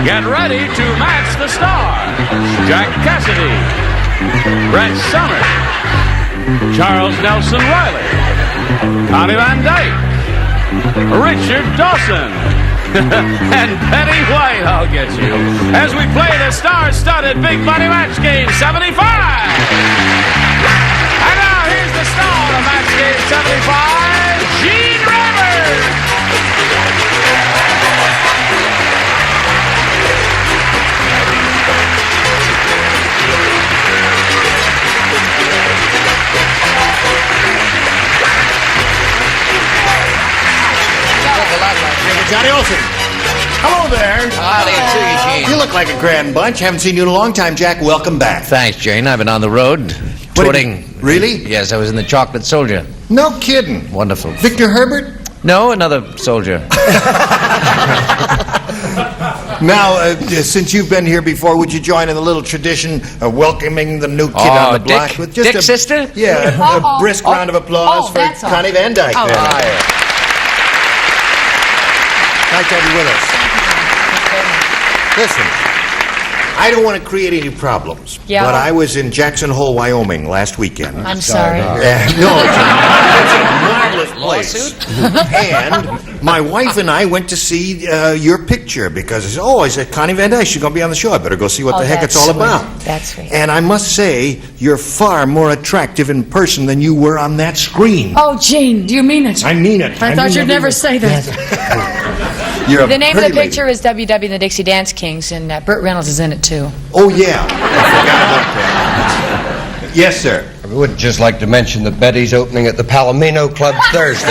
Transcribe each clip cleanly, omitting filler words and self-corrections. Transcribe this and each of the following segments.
Get ready to match the stars. Jack Cassidy, Brett Summers, Charles Nelson Reilly, Conny Van Dyke, Richard Dawson, and Betty White, I'll get you, as we play the star-studded Big Money Match Game 75. And now here's the star of Match Game 75, Gene Rivers. Johnny Olsen. Hello there. Howdy to you, Gene. You look like a grand bunch. Haven't seen you in a long time, Jack. Welcome back. Thanks, Jane. I've been on the road touring. Really? Yes, I was in the Chocolate Soldier. No kidding. Wonderful. Victor Herbert? No, another soldier. Now, since you've been here before, would you join in the little tradition of welcoming the new kid on the block? Dick? With just Dick's sister? Yeah, a brisk round of applause for Conny Van Dyke. Oh, Nice to have you with us. Listen, I don't want to create any problems, but I was in Jackson Hole, Wyoming last weekend. I'm sorry. No, it's a marvelous place. And my wife and I went to see your picture because, I said, Conny Van Dyke, she's going to be on the show. I better go see what the heck it's all about. That's sweet. And I must say, you're far more attractive in person than you were on that screen. Oh, Gene, do you mean it? I mean it. I thought you'd never say that. The name of the picture is WW and the Dixie Dance Kings, and Burt Reynolds is in it, too. Oh, yeah. I forgot about that. Yes, sir. I would just like to mention that Betty's opening at the Palomino Club Thursday.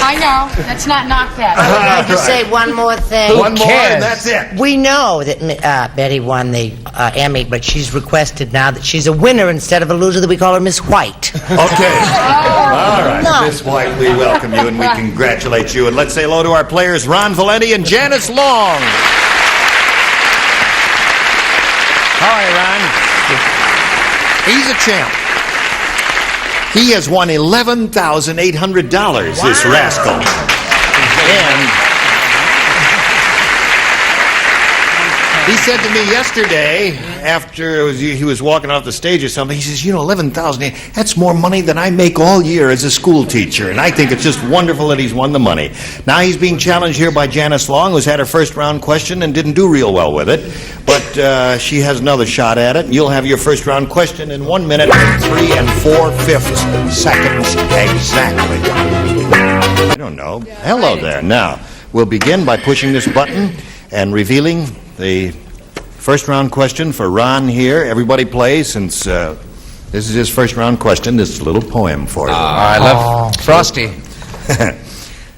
I know. Let's not knock that. I would like to say one more thing. One more, and that's it. We know that Betty won the Emmy, but she's requested now that she's a winner instead of a loser, that we call her Miss White. Okay. All right. No. Miss White, we welcome you and we congratulate you. And let's say hello to our players, Ron Valenti and Janice Long. Hi, Ron. He's a champ. He has won $11,800, this rascal. And he said to me yesterday, after he was walking off the stage or something, he says, $11,000, that's more money than I make all year as a school teacher. And I think it's just wonderful that he's won the money. Now he's being challenged here by Janice Long, who's had her first round question and didn't do real well with it. But she has another shot at it. You'll have your first round question in 1 minute and 3 4/5 seconds exactly. I don't know. Hello there. Now, we'll begin by pushing this button and revealing the first round question for Ron here. Everybody play, since this is his first round question. This little poem for you. I love Frosty.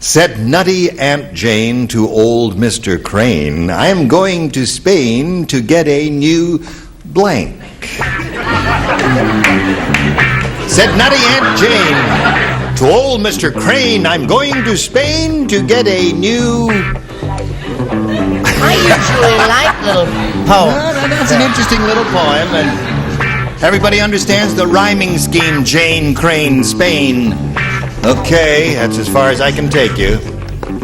Said nutty Aunt Jane to old Mr. Crane, I'm going to Spain to get a new blank. Said nutty Aunt Jane to old Mr. Crane, I'm going to Spain to get a new... I usually like little poems. That's an interesting little poem, and everybody understands the rhyming scheme, Jane, Crane, Spain. Okay, that's as far as I can take you.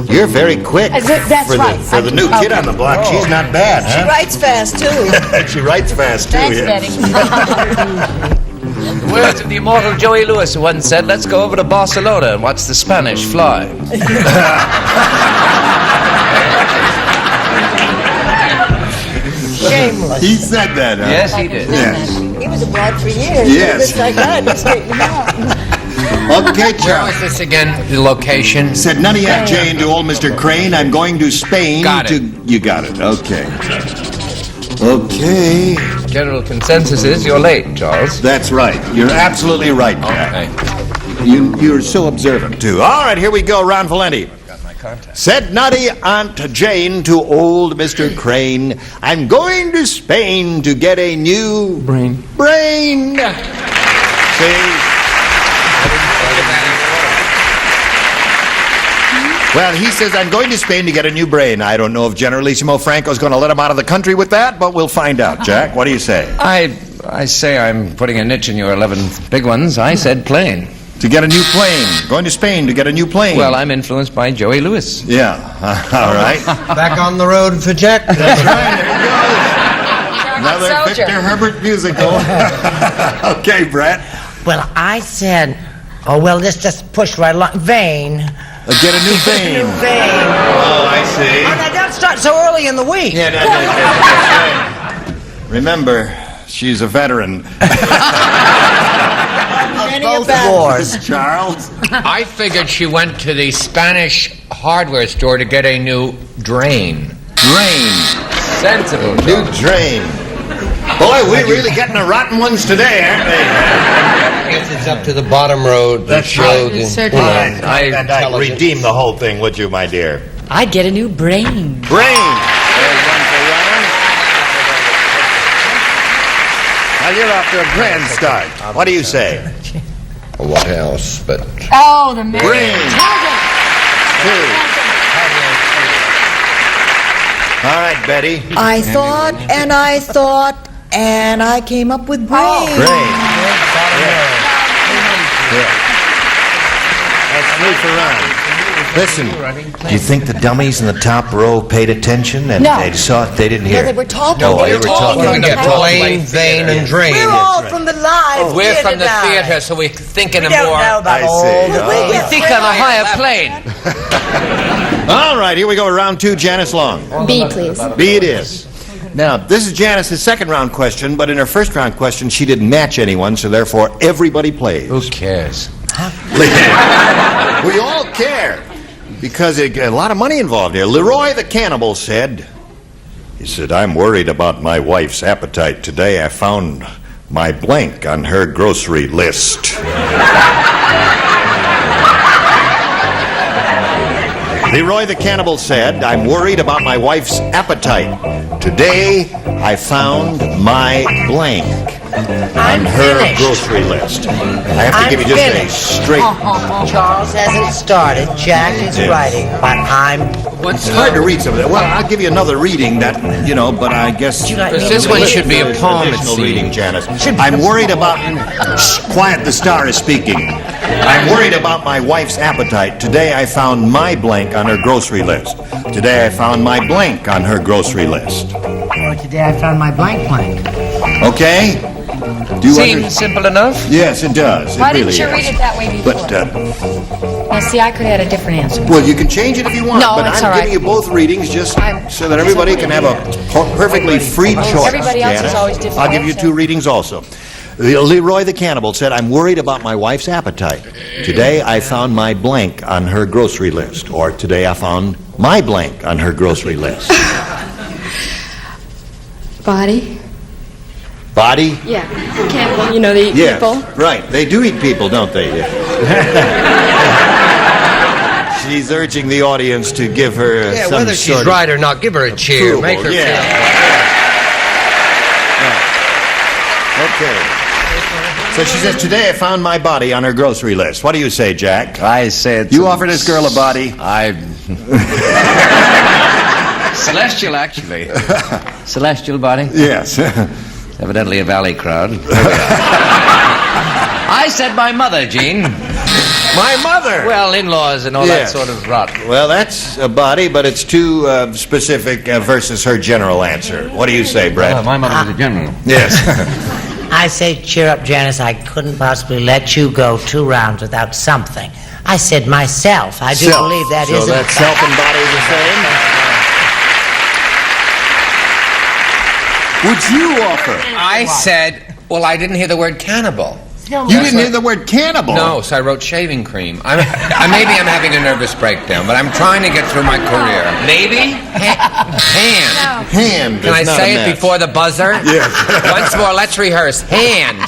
You're very quick. That's right. For the new kid on the block, she's not bad, huh? She writes fast, too. She writes fast, too. Thanks, yeah. Betty. The words of the immortal Joey Lewis, who once said, let's go over to Barcelona and watch the Spanish fly. Shameless. He said that, huh? Yes, he did. Yes. He was abroad for years. Yes. It's like that. It's straightened out. Okay, Where Charles. was this again? The location? Said nutty Aunt Jane to old Mr. Crane, I'm going to Spain Got to... it. You got it. Okay. Okay. General consensus is you're late, Charles. That's right. You're absolutely right, Jack. You're so observant, too. All right, here we go, Ron Valenti. Got my contact. Said nutty Aunt Jane to old Mr. Crane, I'm going to Spain to get a new... Brain. See? Well, he says, I'm going to Spain to get a new brain. I don't know if Generalissimo Franco's going to let him out of the country with that, but we'll find out. Jack, what do you say? I say I'm putting a niche in your 11 big ones. I said plain. To get a new plane. Going to Spain to get a new plane. Well, I'm influenced by Joey Lewis. Yeah. All right. Back on the road for Jack. That's right. There you go. Another Soldier. Victor Herbert musical. Okay, Brett. Well, I said, oh, well, let's just push right along. Vein. Get a new vein. New vein. Oh, I see. Oh, now don't start so early in the week. Yeah, that's right. Remember, she's a veteran. Both wars. Charles. I figured she went to the Spanish hardware store to get a new drain. Drain. Sensible. New drain. Boy, we're really getting the rotten ones today, aren't we? I guess it's up to the bottom road to show the, certainly. And Dyke, redeem the whole thing, would you, my dear? I'd get a new brain. Brain. There's one for Ron. Now you're off to a grand start. What do you say? what else, but Oh, the man. Brain. Two. All right, Betty. I thought and I came up with brain. Brain. Yeah. That's three for Ron. Listen, do you think the dummies in the top row paid attention and No. they saw it? They didn't hear. No, they were talking. No, They they were were talking. talking. we get plane, vein, and drain. We're all from the live We're from the now. theater, so we're thinking We of don't more. know about I all see. the Oh. We think on a higher plane. All right, here we go. Round two, Janice Long. B, please. B it is. Now, this is Janice's second round question, but in her first round question, she didn't match anyone, so therefore everybody plays. Who cares? We all care, because a lot of money involved here. Leroy the Cannibal said, I'm worried about my wife's appetite. Today I found my blank on her grocery list. Leroy the Cannibal said, I'm worried about my wife's appetite. Today, I found my blank on her finished. grocery list. I have to I'm give you just finished. a straight... Charles hasn't started. Jack is Yeah. writing, but I'm... It's hard to read some of that. Well, I'll give you another reading that, but I guess... you like me This to one read should be a There's an poem, it additional seems. reading, Janice. I'm worried about... Shh, quiet, the star is speaking. I'm worried about my wife's appetite. Today I found my blank on her grocery list. Today I found my blank on her grocery list. Oh, today I found my blank. Okay? Do you Seems simple enough. Yes, it does. Why it really didn't you is. read it that way before? But, Now, see, I could have had a different answer. well, you can change it if you want, No, but it's I'm all right. giving you both readings just I'm- so that everybody can have a perfectly free choice. Everybody else is Janice. always different, I'll give you so- two readings also. Leroy the Cannibal said, I'm worried about my wife's appetite. Today I found my blank on her grocery list. Or today I found my blank on her grocery list. Body? Body? Yeah. Cannibal, you know, they eat Yes, people. right. They do eat people, don't they? Yeah. She's urging the audience to give her yeah, some whether she's sort right or not, give her a cheer. approval. Make her Yeah. feel. Okay. So she says, today I found my body on her grocery list. What do you say, Jack? I said You offer this girl a body? Celestial, actually. Celestial body. Yes. Evidently a valley crowd. I said my mother, Gene. My mother! Well, in-laws and all Yes. that sort of rot. Well, that's a body, but it's too specific versus her general answer. What do you say, Brett? My mother was a general. Yes. I say, cheer up, Janice. I couldn't possibly let you go 2 rounds without something. I said myself. I do Self. believe that so isn't... that's self and body the same? Would you offer? I said, well, I didn't hear the word cannibal. You didn't hear the word cannibal? No, so I wrote shaving cream. Maybe I'm having a nervous breakdown, but I'm trying to get through my career. Maybe? Hand. Hand. Can I is not say a it match. before the buzzer? Yes. Once more, let's rehearse. Hand.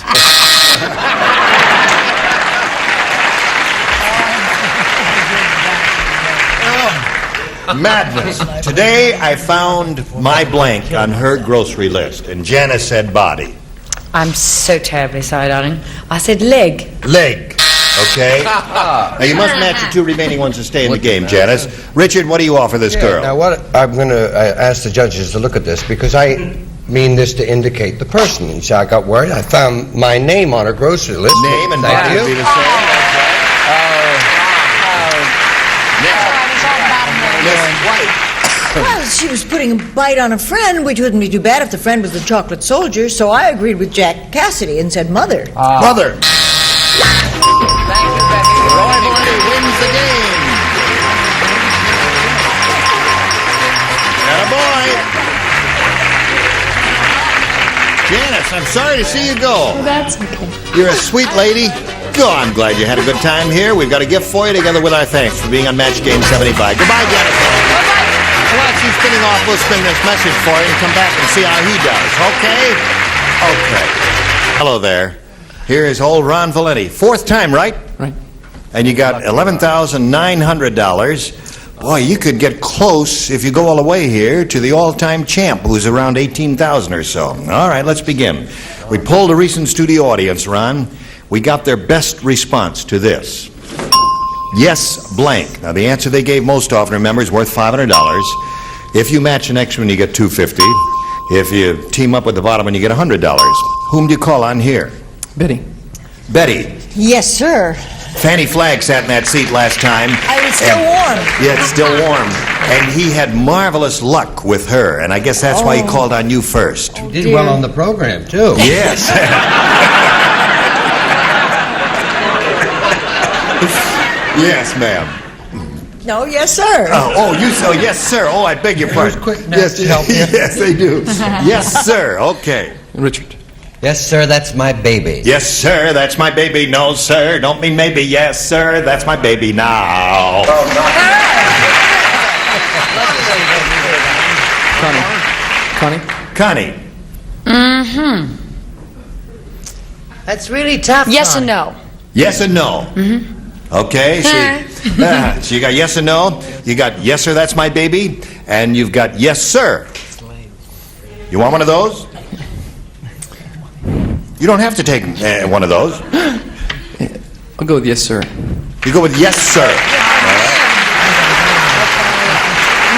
Madness. Today I found my blank on her grocery list, and Janice said body. I'm so terribly sorry, darling. I said leg. Leg. Okay? Now you must match the 2 remaining ones to stay in the game, Janice. Richard, what do you offer this girl? Now, what I'm going to ask the judges to look at this because I mean this to indicate the person. And so I got worried. I found my name on her grocery list. Name and Thank body you. would be the same. she was putting a bite on a friend, which wouldn't be too bad if the friend was the chocolate soldier, so I agreed with Jack Cassidy and said mother. Mother. Thank you, Betty. Roy Valenti wins the game. Attaboy. Janice, I'm sorry to see you go. That's okay. You're a sweet lady. Go, I'm glad you had a good time here. We've got a gift for you together with our thanks for being on Match Game 75. Goodbye, Janice. While she's spinning off, we'll spin this message for you and come back and see how he does. Okay? Okay. Hello there. Here is old Ron Valenti. Fourth time, right? Right. And you got $11,900. Boy, you could get close if you go all the way here to the all-time champ, who's around 18,000 or so. All right, let's begin. We polled a recent studio audience, Ron. We got their best response to this. Yes, blank. Now, the answer they gave most often, remember, is worth $500. If you match the next one, you get $250. If you team up with the bottom one, you get $100. Whom do you call on here? Betty. Betty. Yes, sir. Fanny Flagg sat in that seat last time. I was still warm. Yeah, it's still warm. And he had marvelous luck with her, and I guess that's why he called on you first. You did well on the program, too. Yes. Yes, ma'am. No, yes, sir. Yes, sir. Oh, I beg your pardon. quick Yes, to help you. Yes, they do. Yes, sir. Okay. Richard. Yes, sir, that's my baby. Yes, sir, that's my baby. No, sir, don't mean maybe. Yes, sir, that's my baby now. Connie. Connie. That's really tough. Yes Connie. and no. Yes and no. Okay, so you got yes and no. You got yes, sir, that's my baby. And you've got yes, sir. You want one of those? You don't have to take one of those. I'll go with yes, sir. You go with yes, sir.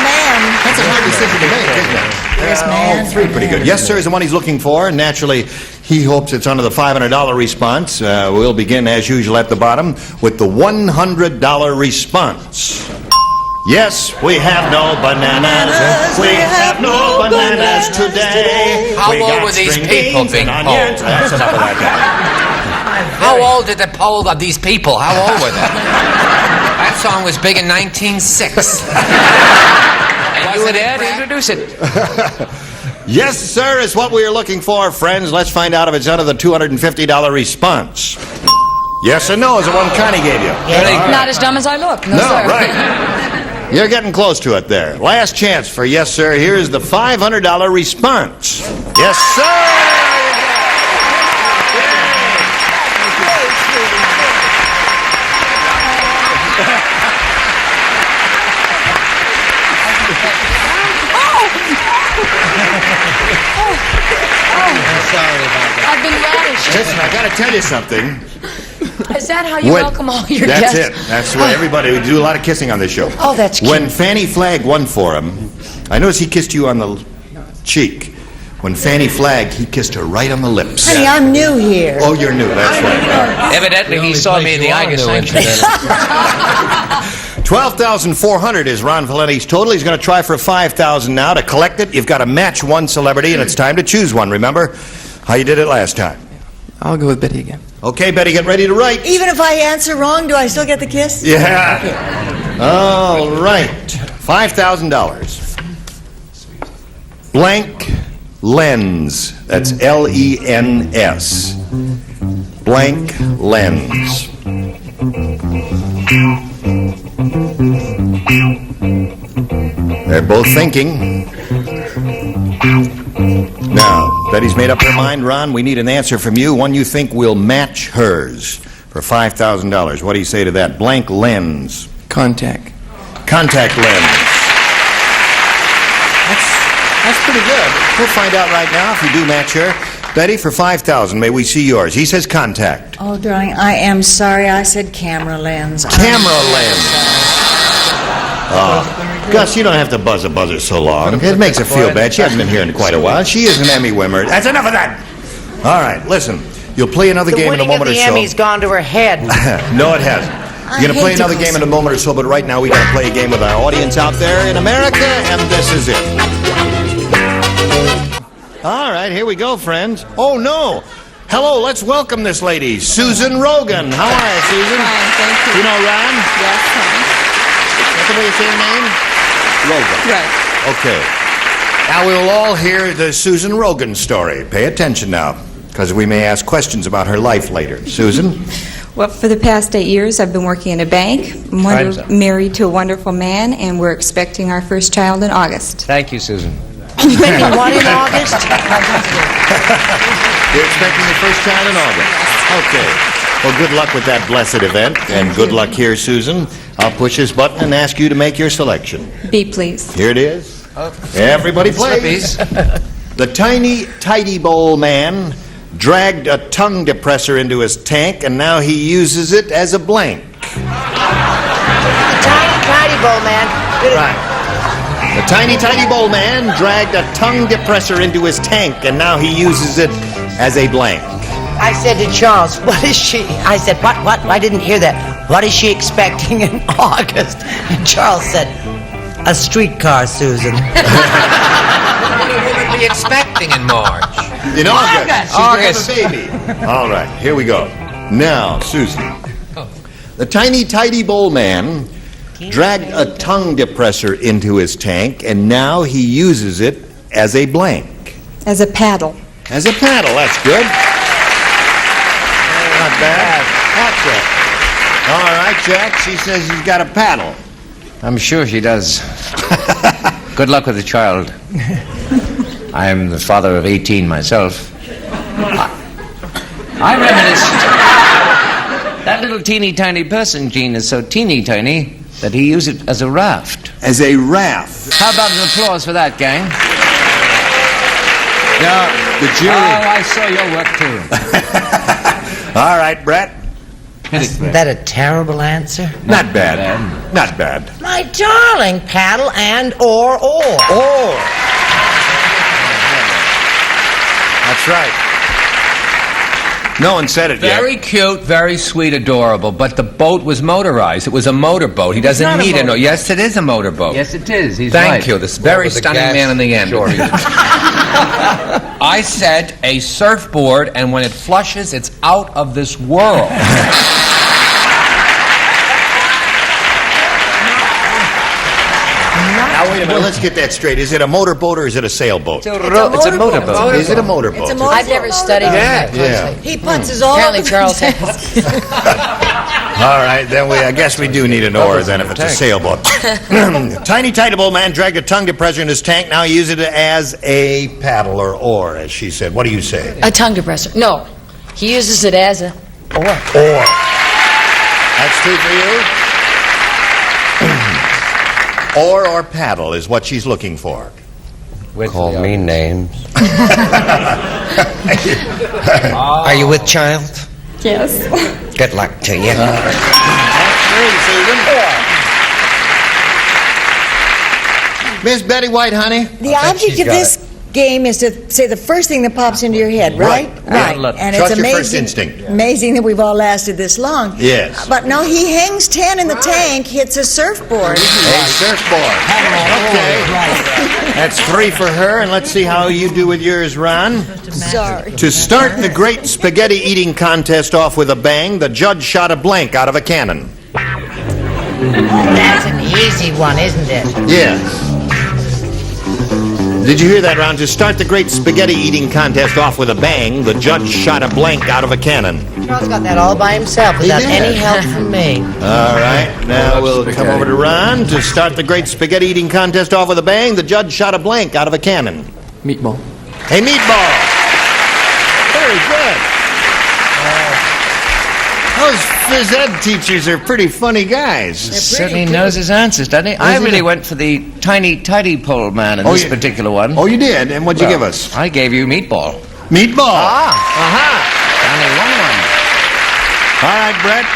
Ma'am. That's a hard decision to make, isn't it? Yes, ma'am. All three pretty good. Yes, sir is the one he's looking for. Naturally, he hopes it's under the $500 response. We'll begin, as usual, at the bottom with the $100 response. Yes, we have no bananas. We have no bananas today. How We old got were these string people beans being and onions. polled? That's enough of that guy. How old did the poll of these people? How old were they? That song was big in 1906. And you were there to introduce it. Yes, sir, is what we are looking for, friends. Let's find out if it's under the $250 response. Yes or no is the one Connie gave you. Not as dumb as I look. No, sir. Right. You're getting close to it there. Last chance for yes, sir. Here's the $500 response. Yes, sir! Sorry about that. I've been ravished. Listen, I got to tell you something. Is that how you welcome all your That's guests? it. That's why everybody, we do a lot of kissing on this show. Oh, that's cute. When Fanny Flagg won for him, I noticed he kissed you on the cheek. When Fanny Flagg, he kissed her right on the lips. Honey, I'm new here. Oh, you're new. That's right. Evidently, he saw me in the Iger section. 12,400 is Ron Valenti's total. He's going to try for 5,000 now. To collect it, you've got to match one celebrity, and it's time to choose one. Remember how you did it last time? I'll go with Betty again. Okay, Betty, get ready to write. Even if I answer wrong, do I still get the kiss? Yeah. All right. $5,000. Blank lens. That's L-E-N-S. Blank lens. They're both thinking. Now, Betty's made up her mind. Ron, we need an answer from you, one you think will match hers for $5,000. What do you say to that? Blank lens. Contact. Contact lens. That's pretty good. We'll find out right now if you do match her. Betty, for $5,000, may we see yours? He says contact. Oh, darling, I am sorry. I said camera lens. Camera lens. Oh, Gus, you don't have to buzz a buzzer so long. It makes her feel bad. She hasn't been here in quite a while. She is an Emmy winner. That's enough of that. All right, listen. You'll play another game in a moment or so. The Emmy's gone to her head. No, it hasn't. We're going to play another game in a moment or so, but right now we got to play a game with our audience out there in America, and this is it. All right, here we go, friends. Oh, no. Hello, let's welcome this lady, Susan Rogan. How are you, Susan? Fine, thank you. You know Ron? Yes, fine. That's the way you say your name? Rogan. Right. Okay. Now we'll all hear the Susan Rogan story. Pay attention now, because we may ask questions about her life later. Susan? Well, for the past 8 years, I've been working in a bank. I'm married to a wonderful man, and we're expecting our first child in August. Thank you, Susan. Expecting one in August? You're expecting the first child in August. Okay. Well, good luck with that blessed event, and good luck here, Susan. I'll push this button and ask you to make your selection. B, please. Here it is. Everybody plays. The tiny, tidy bowl man dragged a tongue depressor into his tank, and now he uses it as a blank. Tidy bowl man. Right. The tiny, tidy bowl man dragged a tongue depressor into his tank, and now he uses it as a blank. I said to Charles, what is she? I said, what? I didn't hear that. What is she expecting in August? And Charles said, a streetcar, Susan. What would we be expecting in March? In August. She's August. gonna have a baby. All right, here we go. Now, Susan. The tiny, tidy bowl man dragged a tongue depressor into his tank, and now he uses it as a blank. As a paddle. As a paddle, that's good. Not bad. That's it. All right, Jack, she says he's got a paddle. I'm sure she does. Good luck with the child. I am the father of 18 myself. I reminisced. That little teeny tiny person, Gene, is so teeny tiny that he used it as a raft. As a raft. How about an applause for that, gang? Now, the jury. Oh, I saw your work too. All right, Brett. Isn't that a terrible answer? Not bad. Not bad. My darling, paddle and or. Or. That's right. No one said it yet. Very cute, very sweet, adorable, but the boat was motorized. It was a motorboat. He doesn't need it. Yes, it is a motorboat. Yes, it is. He's Thank right. you. This very stunning man in the end. I said a surfboard, and when it flushes, it's out of this world. Now, wait a minute. Let's get that straight. Is it a motorboat or is it a sailboat? It's a motorboat. Is it a motorboat? I've never studied that closely. He putzes all Apparently over Charles themselves. has. All right, then I guess we do need an oar then if it's a sailboat. Tiny Tidable man dragged a tongue depressor in his tank. Now he uses it as a paddle or oar, as she said. What do you say? A tongue depressor. No, he uses it as a Oar. That's two for you. Oar or paddle is what she's looking for. Call me names. Are you with child? Yes. Good luck to you. Miss Betty White, honey. The object of this game is to say the first thing that pops into your head, right? Right. And Trust it's your amazing, first instinct. amazing that we've all lasted this long. Yes. But no, he hangs 10 in the tank, hits a surfboard. A surfboard. Okay. That's 3 for her, and let's see how you do with yours, Ron. Sorry. To start the great spaghetti eating contest off with a bang, the judge shot a blank out of a cannon. That's an easy one, isn't it? Yes. Did you hear that, Ron? To start the great spaghetti eating contest off with a bang, the judge shot a blank out of a cannon. Charles got that all by himself without did. any help from me. All right, now we'll come over to Ron. To start the great spaghetti eating contest off with a bang, the judge shot a blank out of a cannon. Meatball. A meatball. Very good. Those phys ed teachers are pretty funny guys. Certainly knows his answers, doesn't he? I really went for the tiny tidy pole man in this particular one. Oh, you did? And what'd you give us? I gave you meatball. Meatball. Only All right, Brett.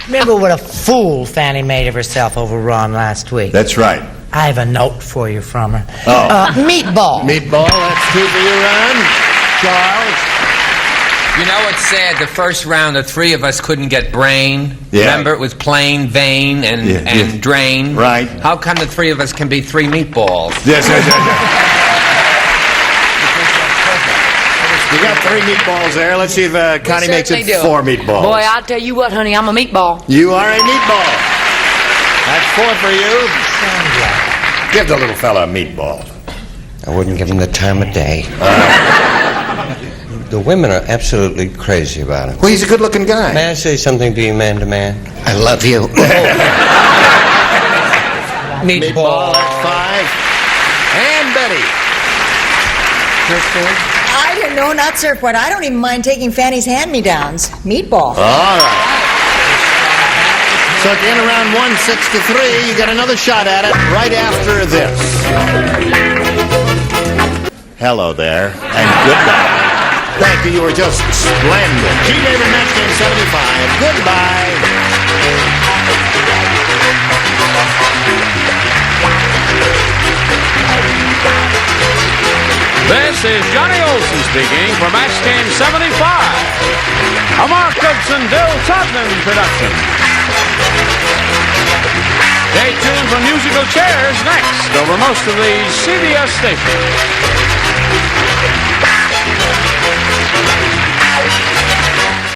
Remember what a fool Fanny made of herself over Ron last week? That's right. I have a note for you from her. Oh. Meatball. Meatball, that's 2 for you, Ron. Charles. You know what's sad? The first round, the three of us couldn't get brain. Yeah. Remember, it was plain, vein, and drain. Right. How come the three of us can be three meatballs? Yes. You got 3 meatballs there. Let's see if Connie makes it 4 meatballs. Boy, I'll tell you what, honey, I'm a meatball. You are a meatball. That's 4 for you. Give the little fella a meatball. I wouldn't give him the time of day. The women are absolutely crazy about him. Well, he's a good-looking guy. May I say something to you, man to man? I love you. Meatball. That's 5. And Betty. I don't know, not surfboard. I don't even mind taking Fanny's hand-me-downs. Meatball. All right. So at the end of round 1, 6-3, you got another shot at it right after this. Hello there, and goodbye. Thank you, you were just splendid. G-Raven Match Game 75. Goodbye. This is Johnny Olson speaking for Match Game 75, a Mark Goodson, Bill Todman production. Stay tuned for musical chairs next over most of the CBS stations.